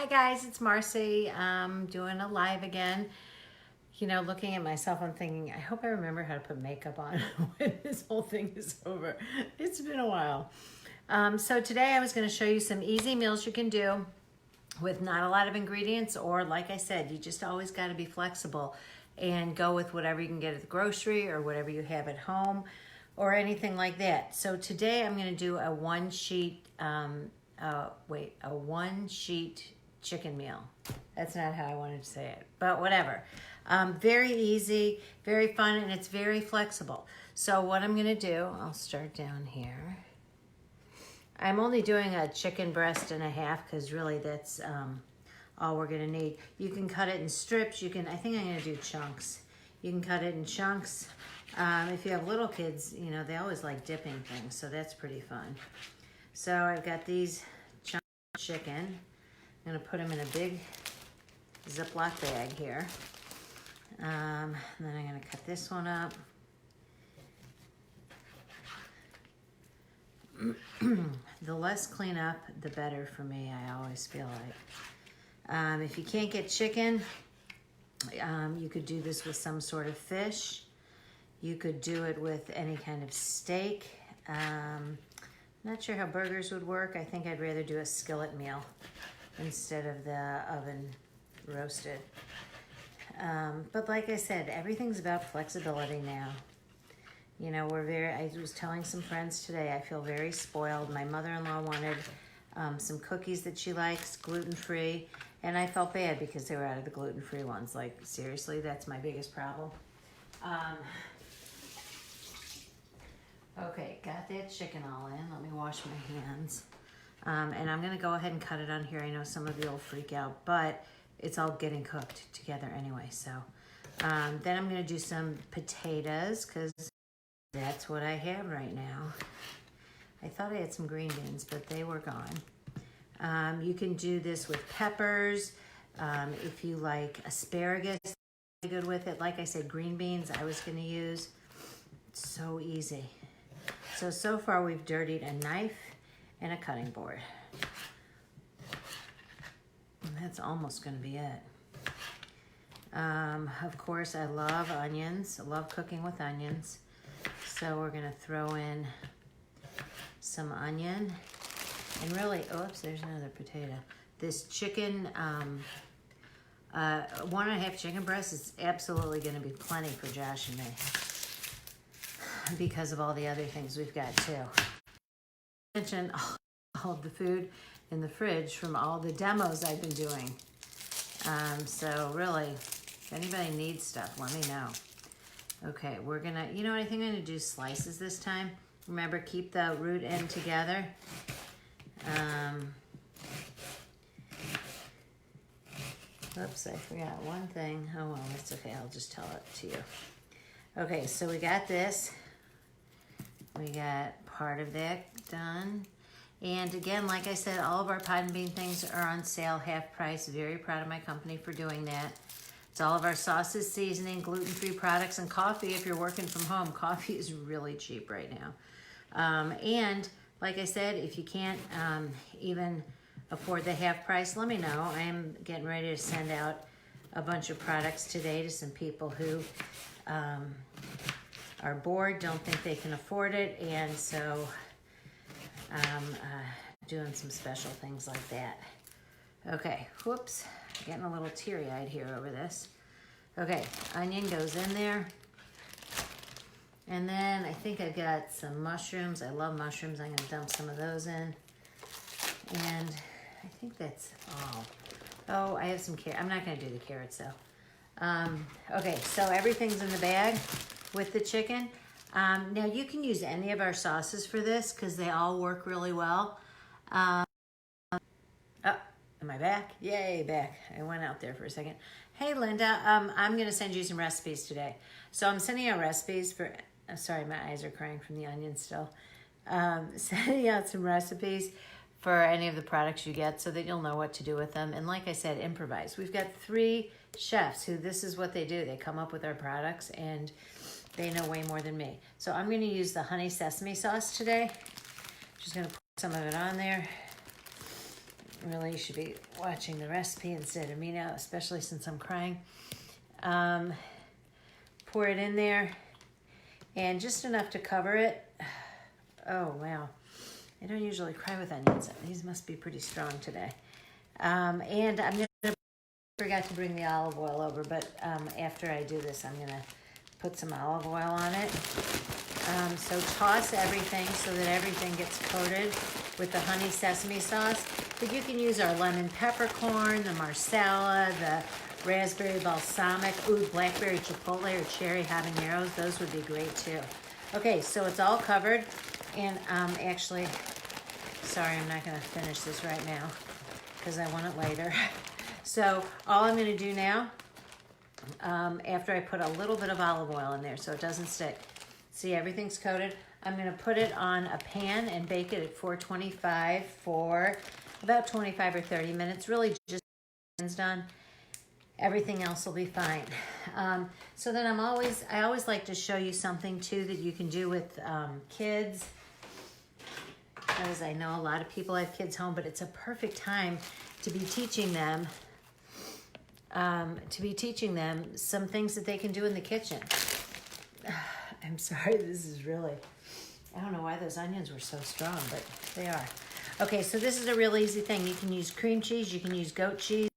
guys, it's Marcy. I'm doing a live again. You know, looking at myself, I'm thinking, I hope I remember how to put makeup on when this whole thing is over. It's been a while. So today I was going to show you some easy meals you can do with not a lot of ingredients, or like I said, you just always got to be flexible and go with whatever you can get at the grocery or whatever you have at home or anything like that. So today I'm going to do a one sheet chicken meal. That's not how I wanted to say it, but whatever. Very easy, very fun, and it's very flexible. So what I'm gonna do, I'll start down here. I'm only doing a chicken breast and a half because really that's all we're gonna need. You can cut it in strips. I think I'm gonna do chunks. You can cut it in chunks. If you have little kids, you know, they always like dipping things, so that's pretty fun. So I've got these chunks of chicken. I'm gonna put them in a big Ziploc bag here. And then I'm gonna cut this one up. The less cleanup, the better for me, I always feel like. If you can't get chicken, you could do this with some sort of fish. You could do it with any kind of steak. Not sure how burgers would work. I think I'd rather do a skillet meal instead of the oven roasted. But like I said, everything's about flexibility now. You know, I was telling some friends today, I feel very spoiled. My mother-in-law wanted some cookies that she likes, gluten-free, and I felt bad because they were out of the gluten-free ones. Like, seriously, that's my biggest problem. Okay, got that chicken all in. Let me wash my hands. And I'm gonna go ahead and cut it on here. I know some of you will freak out, but it's all getting cooked together anyway. So then I'm gonna do some potatoes because that's what I have right now. I thought I had some green beans, but they were gone. You can do this with peppers. If you like asparagus, good with it. Like I said, green beans I was gonna use. It's so easy. So far we've dirtied a knife and a cutting board. And that's almost gonna be it. Of course, I love onions. I love cooking with onions. So we're gonna throw in some onion. And really, oops, there's another potato. This chicken, 1.5 chicken breasts is absolutely gonna be plenty for Josh and me, because of all the other things we've got too. Mention all of the food in the fridge from all the demos I've been doing. So really, if anybody needs stuff, let me know. Okay, we're gonna, you know what, I think I'm gonna do slices this time. Remember, keep the root end together. Oops, I forgot one thing. Oh well, that's okay, I'll just tell it to you. Okay, so we got this. We got part of that done. And again, like I said, all of our pot and bean things are on sale, half price. Very proud of my company for doing that. It's all of our sauces, seasoning, gluten-free products, and coffee if you're working from home. Coffee is really cheap right now. And like I said, if you can't even afford the half price, let me know. I'm getting ready to send out a bunch of products today to some people who are bored, don't think they can afford it, and so doing some special things like that. Okay, whoops, getting a little teary-eyed here over this. Okay, onion goes in there. And then I think I've got some mushrooms. I love mushrooms. I'm gonna dump some of those in. And I think that's all. Oh, I have some carrots. I'm not gonna do the carrots though. Okay, so everything's in the bag with the chicken. Now you can use any of our sauces for this because they all work really well. Oh, am I back? Yay, back. I went out there for a second. Hey, Linda, I'm going to send you some recipes today. So I'm sending out recipes for, sorry, my eyes are crying from the onion still. Sending out some recipes for any of the products you get so that you'll know what to do with them. And like I said, improvise. We've got 3 chefs who this is what they do. They come up with our products and they know way more than me. So I'm going to use the honey sesame sauce today. Just going to put some of it on there. Really, you should be watching the recipe instead of me now, especially since I'm crying. Pour it in there, and just enough to cover it. Oh, wow. I don't usually cry with onions. These must be pretty strong today. And I'm going to, forgot to bring the olive oil over, but after I do this, I'm going to put some olive oil on it. So toss everything so that everything gets coated with the honey sesame sauce. But you can use our lemon peppercorn, the marsala, the raspberry balsamic, blackberry chipotle or cherry habaneros. Those would be great too. Okay, so it's all covered. And actually, sorry, I'm not going to finish this right now because I want it later. So all I'm going to do now, after I put a little bit of olive oil in there so it doesn't stick. See, everything's coated. I'm going to put it on a pan and bake it at 425 for about 25 or 30 minutes. Really just it's done. Everything else will be fine. So then I always like to show you something too that you can do with kids. Because I know a lot of people have kids home, but it's a perfect time to be teaching them some things that they can do in the kitchen. I'm sorry, this is really, I don't know why those onions were so strong, but they are. Okay, so this is a real easy thing. You can use cream cheese, you can use goat cheese.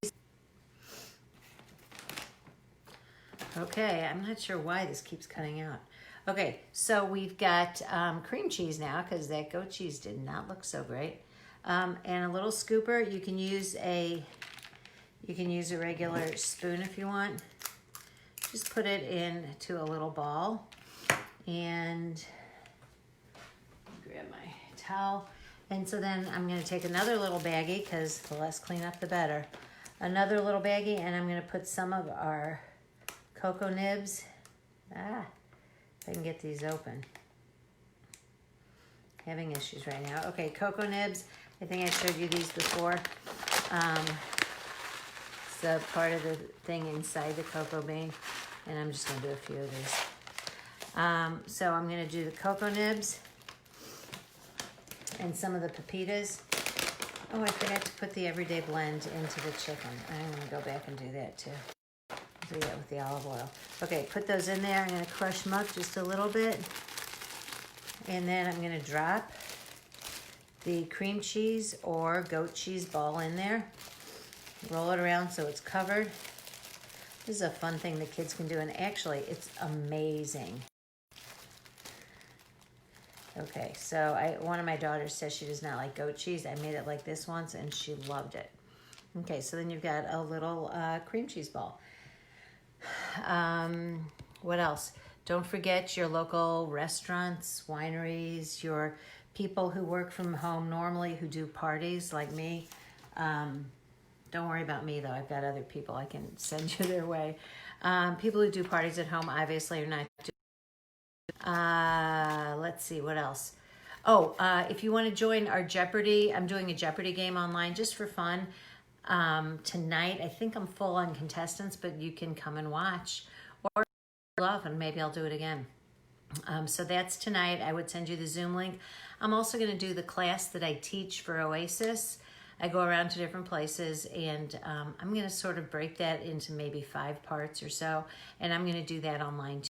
Okay, I'm not sure why this keeps cutting out. Okay, so we've got cream cheese now because that goat cheese did not look so great. And a little scooper. You can use a regular spoon if you want. Just put it into a little ball and grab my towel. And so then I'm going to take another little baggie because the less cleanup the better. Another little baggie, and I'm going to put some of our cocoa nibs. If I can get these open. Having issues right now. Okay, cocoa nibs. I think I showed you these before. It's a part of the thing inside the cocoa bean. And I'm just going to do a few of these. So I'm going to do the cocoa nibs and some of the pepitas. Oh, I forgot to put the everyday blend into the chicken. I'm going to go back and do that too. Do that with the olive oil. Okay, put those in there. I'm going to crush them up just a little bit. And then I'm going to drop the cream cheese or goat cheese ball in there. Roll it around so it's covered. This is a fun thing the kids can do, and actually it's amazing. Okay, so one of my daughters says she does not like goat cheese. I made it like this once and she loved it. Okay, so then you've got a little cream cheese ball. What else? Don't forget your local restaurants, wineries, your people who work from home normally who do parties like me. Don't worry about me though. I've got other people I can send you their way. People who do parties at home obviously are not doing. Let's see, what else? Oh, if you want to join our Jeopardy, I'm doing a Jeopardy game online just for fun. Tonight, I think I'm full on contestants, but you can come and watch. Or love, and maybe I'll do it again. So that's tonight. I would send you the Zoom link. I'm also going to do the class that I teach for Oasis. I go around to different places, and I'm going to sort of break that into maybe 5 parts or so, and I'm going to do that online too.